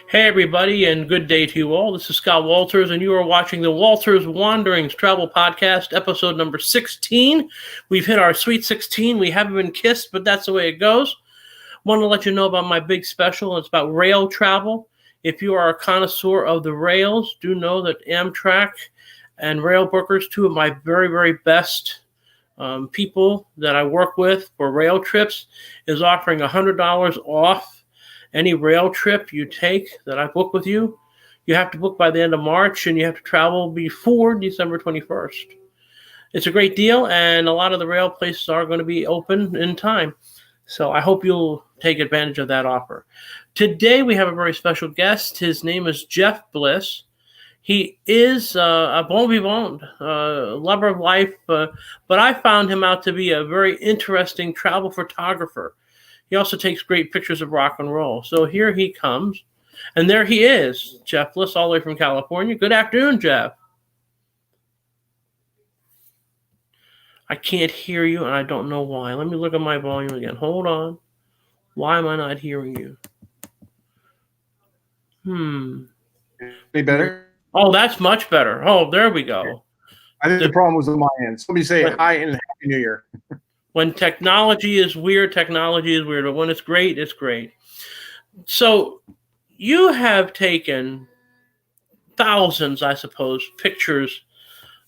Hey, everybody, and good day to you all. This is Scott Walters, and you are watching the Walters Wanderings Travel Podcast, episode number 16. We've hit our sweet 16. We haven't been kissed, but that's the way it goes. Want to let you know about my big special. It's about rail travel. If you are a connoisseur of the rails, do know that Amtrak and Rail Bookers, two of my very, very best people that I work with for rail trips, is offering $100 off any rail trip you take that I book with you. You have to book by the end of March, and you have to travel before December 21st. It's a great deal, and a lot of the rail places are going to be open in time. So I hope you'll take advantage of that offer. Today we have a very special guest. His name is Jeff Bliss. He is a bon vivant, lover of life, but I found him out to be a very interesting travel photographer. He also takes great pictures of rock and roll. So here he comes. And there he is, Jeff Bliss, all the way from California. Good afternoon, Jeff. I can't hear you, and I don't know why. Let me look at my volume again. Hold on. Why am I not hearing you? Any better? Oh, that's much better. Oh, there we go. I think the problem was on my end. So let me say hi and Happy New Year. When technology is weird, but when it's great, it's great. So you have taken thousands, I suppose, pictures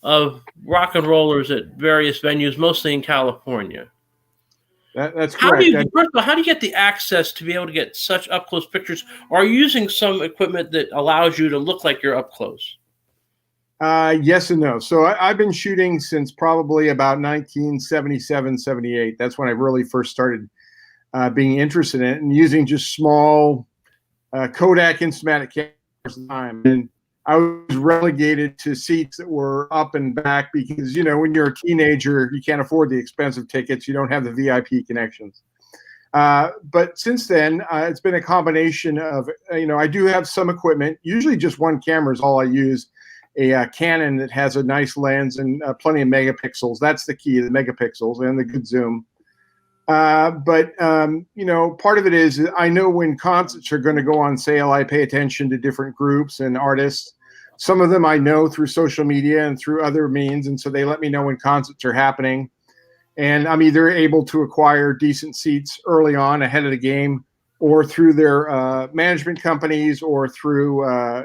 of rock and rollers at various venues, mostly in California. That's correct. First of all, how do you get the access to be able to get such up-close pictures? Or are you using some equipment that allows you to look like you're up close? Yes and no. So I've been shooting since probably about 1977, 78. That's when I really first started being interested in it and using just small Kodak Instamatic cameras at the time. And I was relegated to seats that were up and back because, you know, when you're a teenager, you can't afford the expensive tickets. You don't have the VIP connections. But since then, it's been a combination of, I do have some equipment. Usually just one camera is all I use. A Canon that has a nice lens and plenty of megapixels. That's the key, the megapixels and the good zoom. But part of it is I know when concerts are going to go on sale, I pay attention to different groups and artists. Some of them I know through social media and through other means. And so they let me know when concerts are happening. And I'm either able to acquire decent seats early on ahead of the game or through their management companies or through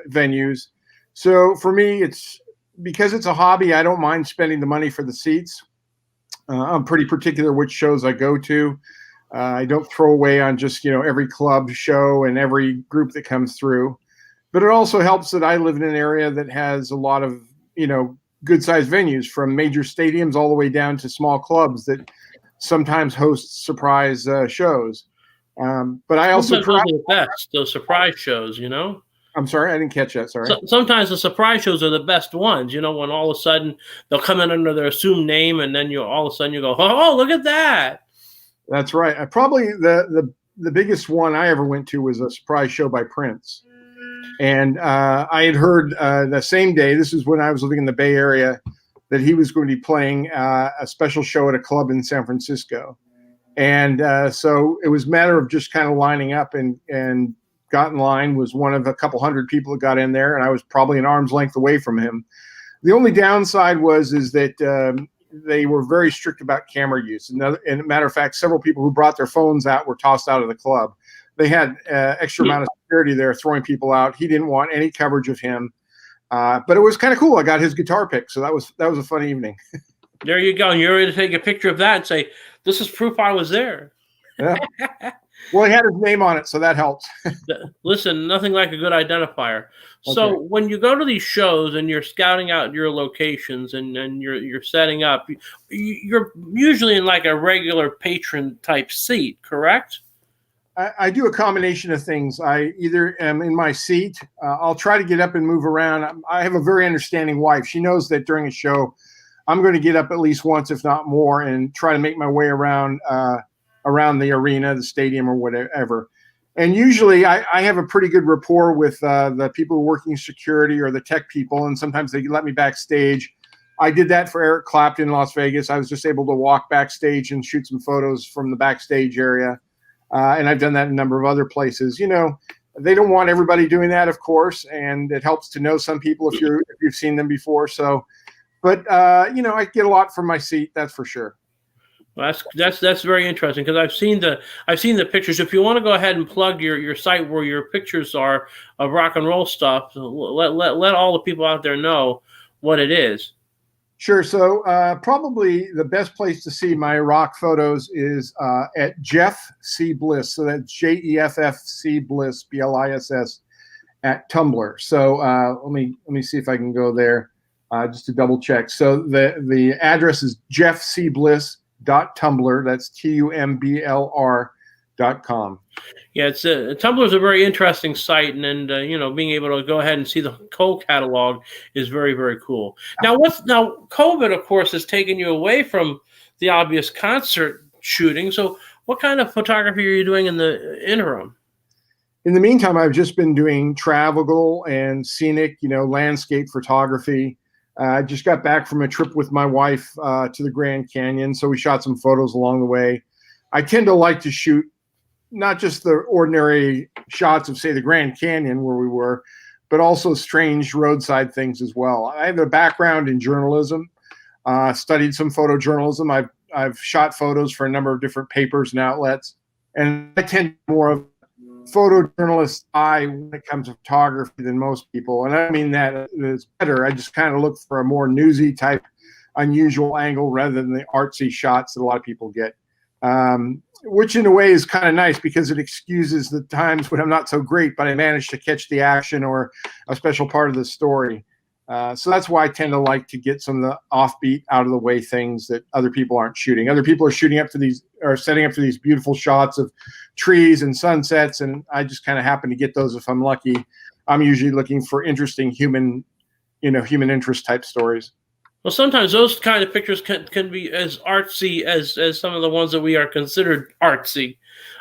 venues. So for me, it's because it's a hobby. I don't mind spending the money for the seats. I'm pretty particular which shows I go to. I don't throw away on just, every club show and every group that comes through. But it also helps that I live in an area that has a lot of, good sized venues from major stadiums all the way down to small clubs that sometimes host surprise shows. But I also those are the best, those surprise shows, I'm sorry, I didn't catch that. Sorry. Sometimes the surprise shows are the best ones, when all of a sudden they'll come in under their assumed name and then all of a sudden you go, oh, look at that. That's right. Probably the biggest one I ever went to was a surprise show by Prince. And I had heard the same day, this is when I was living in the Bay Area, that he was going to be playing a special show at a club in San Francisco. And so it was a matter of just kind of lining up and got in line, was one of a couple hundred people that got in there, and I was probably an arm's length away from him. The only downside is that they were very strict about camera use. And a matter of fact, several people who brought their phones out were tossed out of the club. They had extra amount of security there throwing people out. He didn't want any coverage of him, but it was kind of cool. I got his guitar pick, so that was a fun evening. There you go. And you're ready to take a picture of that and say, "This is proof I was there." Yeah. Well, he had his name on it, so that helps. Listen, nothing like a good identifier. Okay. So when you go to these shows and you're scouting out your locations and you're setting up, you're usually in like a regular patron type seat, correct? I do a combination of things. I either am in my seat. I'll try to get up and move around. I have a very understanding wife. She knows that during a show, I'm going to get up at least once, if not more, and try to make my way around the arena, the stadium, or whatever. And usually I have a pretty good rapport with the people working security or the tech people, and sometimes they let me backstage. I did that for Eric Clapton in Las Vegas. I was just able to walk backstage and shoot some photos from the backstage area. And I've done that in a number of other places. They don't want everybody doing that, of course, and it helps to know some people if you've seen them before. So, but I get a lot from my seat, that's for sure. Well, that's very interesting, because I've seen the pictures. If you want to go ahead and plug your site where your pictures are of rock and roll stuff, let all the people out there know what it is. Sure. So probably the best place to see my rock photos is at Jeff C. Bliss. So that's JEFFC Bliss, BLISS, at Tumblr. So let me see if I can go there just to double check. So the address is jeffcbliss.tumblr. That's TUMBLR.com. Yeah, Tumblr is a very interesting site, and being able to go ahead and see the whole catalog is very, very cool. Now, COVID, of course, has taken you away from the obvious concert shooting. So, what kind of photography are you doing in the interim? In the meantime, I've just been doing travel and scenic, landscape photography. I just got back from a trip with my wife to the Grand Canyon, so we shot some photos along the way. I tend to like to shoot not just the ordinary shots of, say, the Grand Canyon where we were, but also strange roadside things as well. I have a background in journalism, studied some photojournalism. I've shot photos for a number of different papers and outlets, and I tend more of photojournalist eye when it comes to photography than most people. And I mean that it's better. I just kind of look for a more newsy type, unusual angle rather than the artsy shots that a lot of people get. Which in a way is kind of nice because it excuses the times when I'm not so great, but I managed to catch the action or a special part of the story. So that's why I tend to like to get some of the offbeat, out of the way things that other people aren't shooting. Other people are shooting up to these, or setting up for these beautiful shots of trees and sunsets, and I just kind of happen to get those if I'm lucky. I'm usually looking for interesting human interest type stories. Well, sometimes those kind of pictures can be as artsy as some of the ones that we are considered artsy.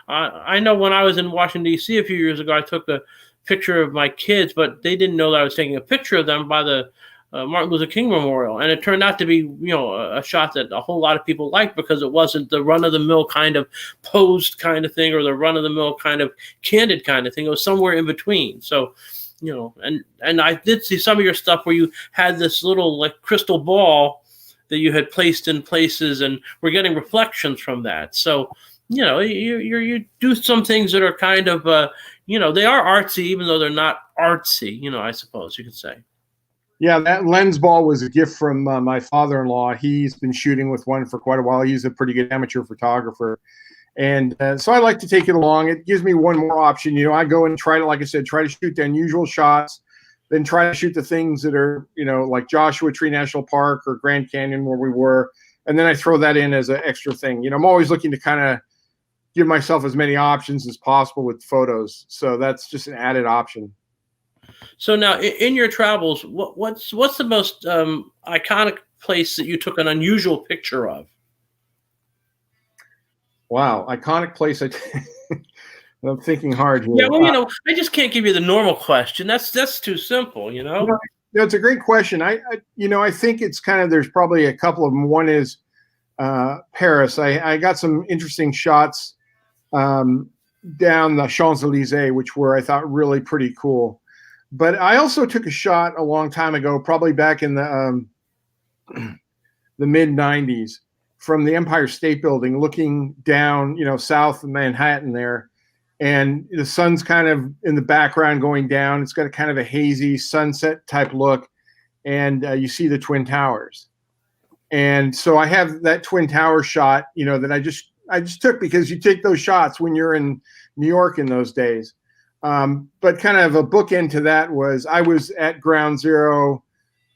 I know when I was in Washington, D.C. a few years ago, I took a picture of my kids, but they didn't know that I was taking a picture of them by the Martin Luther King Memorial. And it turned out to be, a shot that a whole lot of people liked because it wasn't the run-of-the-mill kind of posed kind of thing or the run-of-the-mill kind of candid kind of thing. It was somewhere in between. So, and I did see some of your stuff where you had this little like crystal ball that you had placed in places, and we're getting reflections from that. So, you do some things that are kind of, they are artsy, even though they're not artsy, I suppose you could say. Yeah, that lens ball was a gift from my father-in-law. He's been shooting with one for quite a while. He's a pretty good amateur photographer. And so I like to take it along. It gives me one more option. I go and try to shoot the unusual shots, then try to shoot the things that are, like Joshua Tree National Park or Grand Canyon where we were. And then I throw that in as an extra thing. I'm always looking to kind of give myself as many options as possible with photos. So that's just an added option. So now in your travels, what's the most iconic place that you took an unusual picture of? Wow, iconic place. I'm thinking hard here. Yeah, well, I just can't give you the normal question. That's too simple, It's a great question. I think it's kind of, there's probably a couple of them. One is Paris. I got some interesting shots down the Champs-Elysees, which were, I thought, really pretty cool. But I also took a shot a long time ago, probably back in the mid 90s, from the Empire State Building, looking down, south of Manhattan there. And the sun's kind of in the background going down. It's got a kind of a hazy sunset type look. And you see the Twin Towers. And so I have that Twin Tower shot, that I just took because you take those shots when you're in New York in those days. But kind of a bookend to that was I was at Ground Zero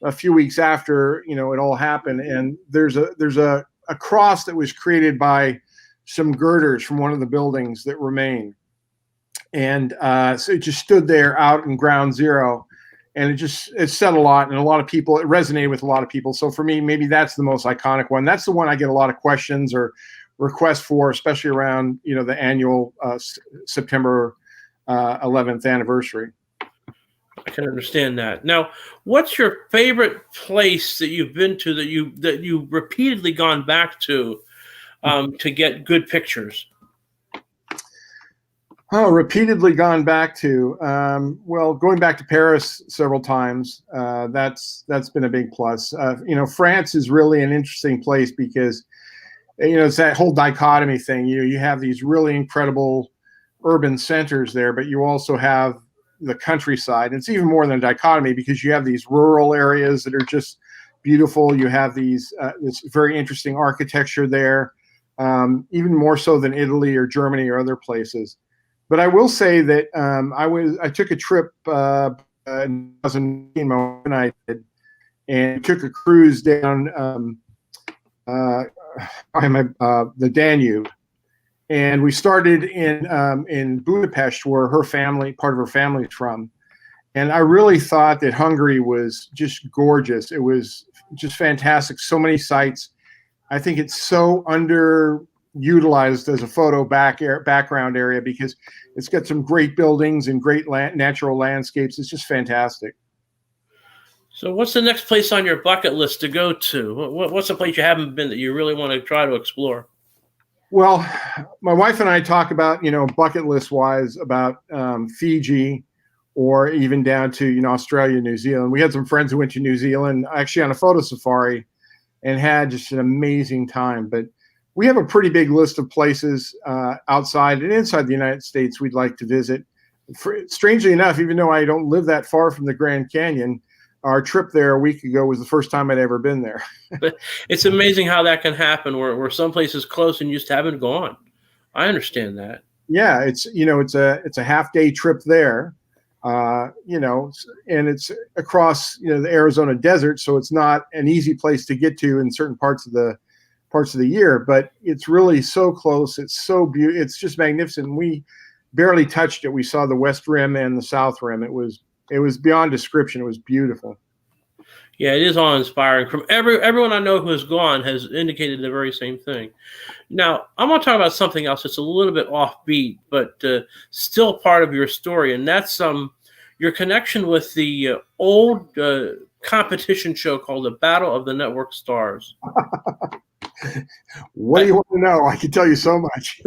a few weeks after, it all happened. And there's a cross that was created by some girders from one of the buildings that remain. And so it just stood there out in Ground Zero, and it said a lot, and a lot of people, it resonated with a lot of people. So for me, maybe that's the most iconic one. That's the one I get a lot of questions or requests for, especially around, the annual September 11th anniversary. I can understand that. Now, what's your favorite place that you've been to that you repeatedly gone back to get good pictures? Oh, repeatedly gone back to, well, going back to Paris several times. That's been a big plus. France is really an interesting place because, it's that whole dichotomy thing. You have these really incredible urban centers there, but you also have the countryside. And it's even more than a dichotomy because you have these rural areas that are just beautiful. You have this very interesting architecture there, even more so than Italy or Germany or other places. But I will say that I took a trip in 2018, my wife and I did, and took a cruise down the Danube, and we started in Budapest, where part of her family is from. And I really thought that Hungary was just gorgeous. It was just fantastic. So many sites. I think it's so underutilized as a background area because it's got some great buildings and great natural landscapes. It's just fantastic. So what's the next place on your bucket list to go to? What's the place you haven't been that you really want to try to explore? Well, my wife and I talk about, bucket list wise about Fiji, or even down to, Australia, New Zealand. We had some friends who went to New Zealand actually on a photo safari and had just an amazing time. But we have a pretty big list of places outside and inside the United States we'd like to visit. Strangely enough, even though I don't live that far from the Grand Canyon, our trip there a week ago was the first time I'd ever been there. But it's amazing how that can happen where some place is close and you just haven't gone. I understand that. Yeah, it's a half-day trip there, and it's across the Arizona desert, so it's not an easy place to get to in certain parts of the year, but it's really so close. It's so beautiful. It's just magnificent. We barely touched it. We saw the West Rim and the South Rim. It was beyond description. It was beautiful. Yeah, it is awe-inspiring. From everyone I know who has gone has indicated the very same thing. Now, I'm going to talk about something else that's a little bit offbeat, but still part of your story, and that's your connection with the old competition show called the Battle of the Network Stars. What do you want to know? I can tell you so much.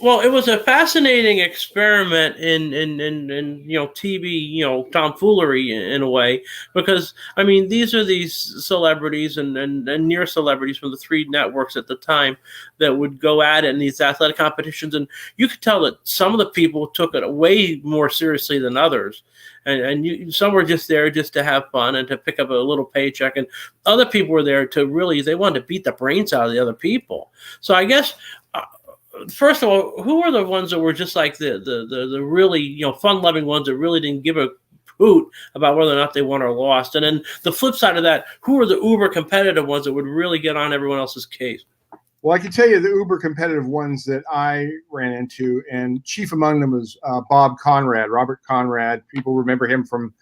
Well, it was a fascinating experiment in TV, tomfoolery in a way, because these are these celebrities and near celebrities from the three networks at the time that would go at it in these athletic competitions, and you could tell that some of the people took it way more seriously than others. And some were just there just to have fun and to pick up a little paycheck, and other people were there they wanted to beat the brains out of the other people. So I guess, first of all, who were the ones that were just like the really fun-loving ones that really didn't give a hoot about whether or not they won or lost? And then the flip side of that, who were the uber competitive ones that would really get on everyone else's case? Well, I can tell you the uber competitive ones that I ran into, and chief among them was Robert Conrad. People remember him from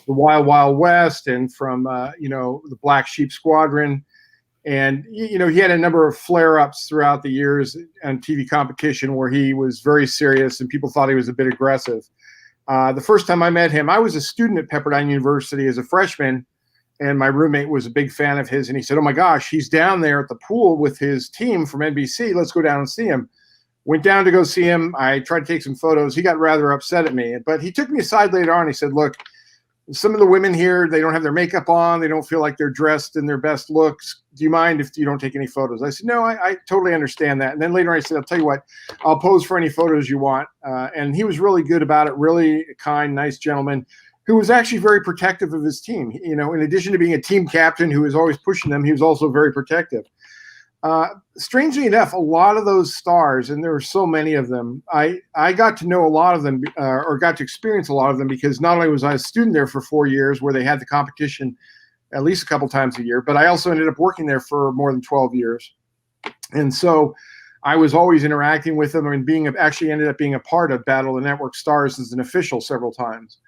the Wild Wild West and from the Black Sheep Squadron. And he had a number of flare-ups throughout the years on TV competition where he was very serious and people thought he was a bit aggressive. The first time I met him, I was a student at Pepperdine University as a freshman, and my roommate was a big fan of his, and he said, "Oh my gosh, he's down there at the pool with his team from NBC. Let's go down and see him." Went down to go see him. I tried to take some photos. He got rather upset at me, but he took me aside later on. He said, "Look, some of the women here, they don't have their makeup on. They don't feel like they're dressed in their best looks. Do you mind if you don't take any photos?" I said, "No, I totally understand that." And then later I said, "I'll tell you what, I'll pose for any photos you want." And he was really good about it, really kind, nice gentleman who was actually very protective of his team. In addition to being a team captain who was always pushing them, he was also very protective. Strangely enough, a lot of those stars, and there were so many of them, I got to know a lot of them, or got to experience a lot of them, because not only was I a student there for 4 years where they had the competition at least a couple times a year, but I also ended up working there for more than 12 years. And so I was always interacting with them and actually ended up being a part of Battle of the Network Stars as an official several times.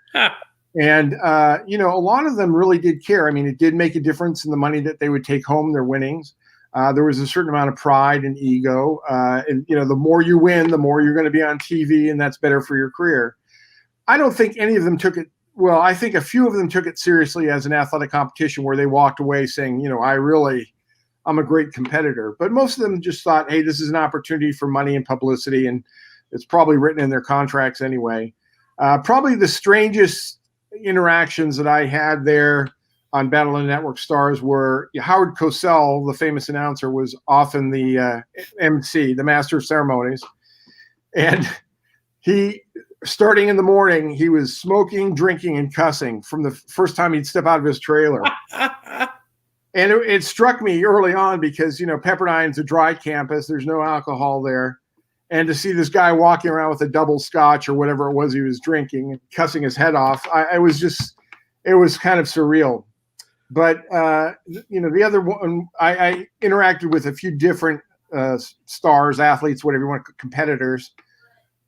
And, a lot of them really did care. It did make a difference in the money that they would take home, their winnings. There was a certain amount of pride and ego. And the more you win, the more you're going to be on TV, and that's better for your career. I don't think any of them took it. Well, I think a few of them took it seriously as an athletic competition where they walked away saying, I'm a great competitor. But most of them just thought, hey, this is an opportunity for money and publicity. And It's probably written in their contracts anyway. Probably the strangest interactions that I had there on Battle of the Network Stars were Howard Cosell, the famous announcer, was often the MC, the master of ceremonies. And he, starting in the morning, he was smoking, drinking, and cussing from the first time he'd step out of his trailer. And it struck me early on because, Pepperdine's a dry campus. There's no alcohol there. And to see this guy walking around with a double scotch or whatever it was he was drinking, cussing his head off, it was kind of surreal. But, the other one, I interacted with a few different stars, athletes, whatever you want, competitors,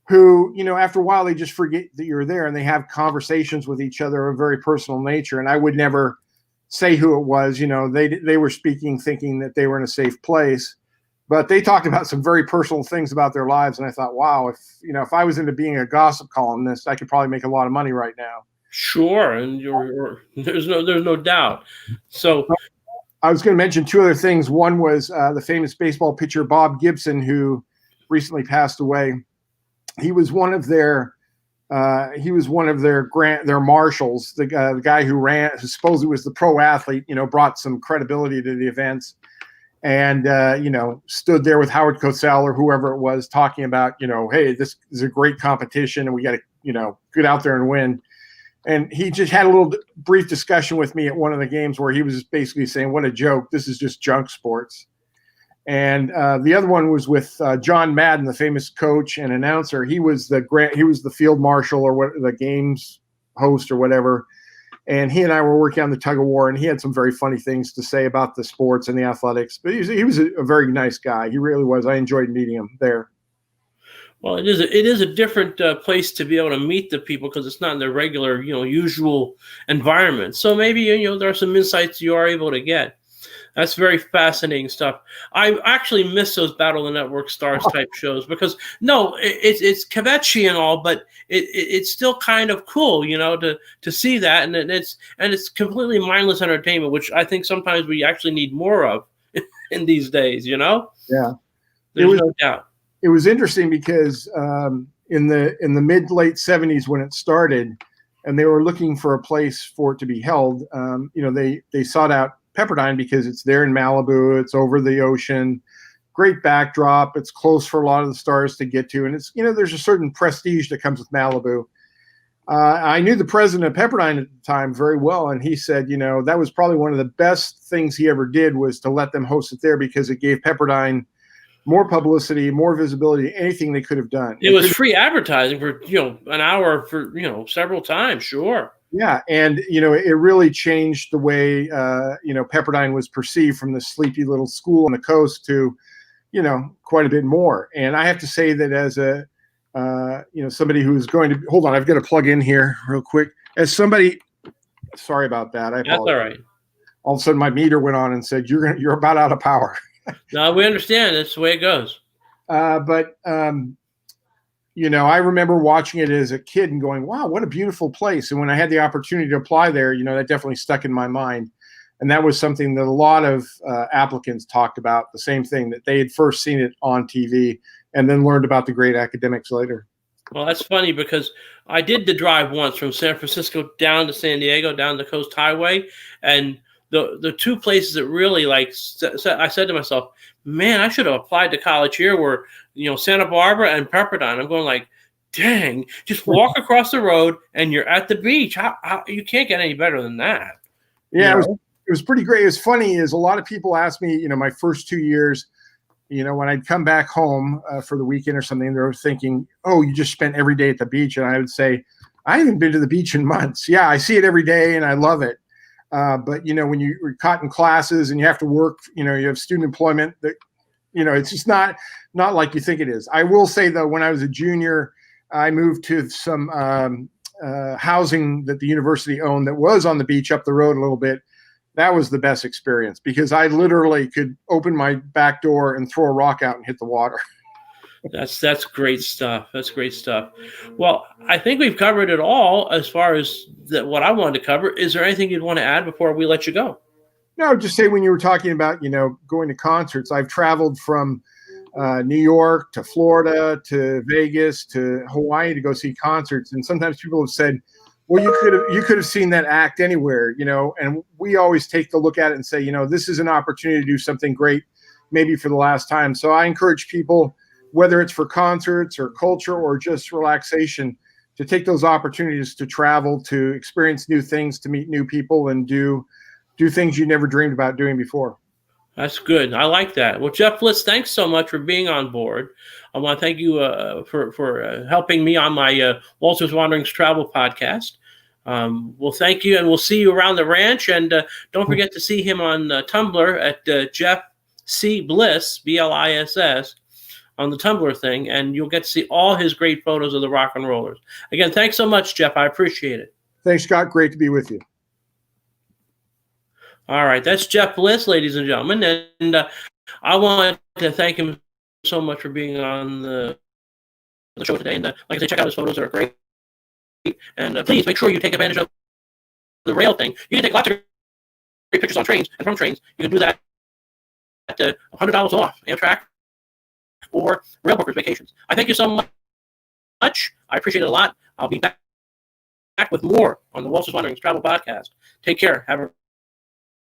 who, after a while, they just forget that you're there and they have conversations with each other of a very personal nature. And I would never say who it was. They were speaking, thinking that they were in a safe place. But they talked about some very personal things about their lives. And I thought, wow, if I was into being a gossip columnist, I could probably make a lot of money right now. Sure, and there's no doubt. So I was going to mention two other things. One was the famous baseball pitcher Bob Gibson, who recently passed away. He was one of their their marshals, the guy who supposedly was the pro athlete. Brought some credibility to the events, and stood there with Howard Cosell or whoever it was, talking about hey, this is a great competition, and we got to get out there and win. And he just had a little brief discussion with me at one of the games where he was basically saying, what a joke. This is just junk sports. And the other one was with John Madden, the famous coach and announcer. He was the field marshal or the games host or whatever. And he and I were working on the tug of war, and he had some very funny things to say about the sports and the athletics. But he was a very nice guy. He really was. I enjoyed meeting him there. Well, it is a different place to be able to meet the people because it's not in their regular, usual environment. So maybe, there are some insights you are able to get. That's very fascinating stuff. I actually miss those Battle of the Network Stars type shows because it's kvetchy and all, but it's still kind of cool, to see that, and it's completely mindless entertainment, which I think sometimes we actually need more of in these days. Yeah, there's no doubt. It was interesting because in the mid late 70s when it started, and they were looking for a place for it to be held, they sought out Pepperdine because it's there in Malibu, it's over the ocean, great backdrop, it's close for a lot of the stars to get to, and it's there's a certain prestige that comes with Malibu. I knew the president of Pepperdine at the time very well, and he said, that was probably one of the best things he ever did was to let them host it there because it gave Pepperdine more publicity, more visibility, anything they could have done. It was free advertising for, an hour for, several times. Sure. Yeah. And, it really changed the way, Pepperdine was perceived from the sleepy little school on the coast to, quite a bit more. And I have to say that as a, somebody who's going to, hold on, I've got to plug in here real quick. As somebody, sorry about that. I apologize. That's all right. All of a sudden my meter went on and said, you're about out of power. No, we understand. That's the way it goes. But I remember watching it as a kid and going, wow, what a beautiful place. And when I had the opportunity to apply there, that definitely stuck in my mind. And that was something that a lot of applicants talked about, the same thing, that they had first seen it on TV and then learned about the great academics later. Well, that's funny because I did the drive once from San Francisco down to San Diego, down the Coast Highway. And the two places that really I said to myself, man, I should have applied to college here were, Santa Barbara and Pepperdine. I'm going like, dang, just walk across the road and you're at the beach. How you can't get any better than that. Yeah, it was pretty great. It was funny is a lot of people asked me, my first 2 years, when I'd come back home for the weekend or something, they were thinking, oh, you just spent every day at the beach. And I would say, I haven't been to the beach in months. Yeah, I see it every day and I love it. But, when you're caught in classes and you have to work, you have student employment, that, it's just not like you think it is. I will say, though, when I was a junior, I moved to some housing that the university owned that was on the beach up the road a little bit. That was the best experience because I literally could open my back door and throw a rock out and hit the water. That's great stuff. That's great stuff. Well, I think we've covered it all as far as what I wanted to cover. Is there anything you'd want to add before we let you go? No, just say when you were talking about, going to concerts, I've traveled from New York to Florida to Vegas to Hawaii to go see concerts. And sometimes people have said, well, you could have seen that act anywhere, and we always take the look at it and say, this is an opportunity to do something great, maybe for the last time. So I encourage people, whether it's for concerts or culture or just relaxation, to take those opportunities to travel, to experience new things, to meet new people, and do things you never dreamed about doing before. That's good. I like that. Well, Jeff Bliss, thanks so much for being on board. I want to thank you for helping me on my Walter's Wanderings Travel podcast. Well, thank you, and we'll see you around the ranch. And don't forget to see him on Tumblr at Jeff C. Bliss, Bliss, on the Tumblr thing, and you'll get to see all his great photos of the rock and rollers. Again, thanks so much, Jeff. I appreciate it. Thanks, Scott. Great to be with you. All right, that's Jeff Bliss, ladies and gentlemen, and I want to thank him so much for being on the show today. And like I said, check out his photos; they're great. And please make sure you take advantage of the rail thing. You can take lots of great pictures on trains and from trains. You can do that at $100 off Amtrak or Rail Bookers Vacations. I thank you so much. I appreciate it a lot. I'll be back with more on the Walter's Wanderings Travel Podcast. Take care. Have a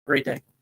great day.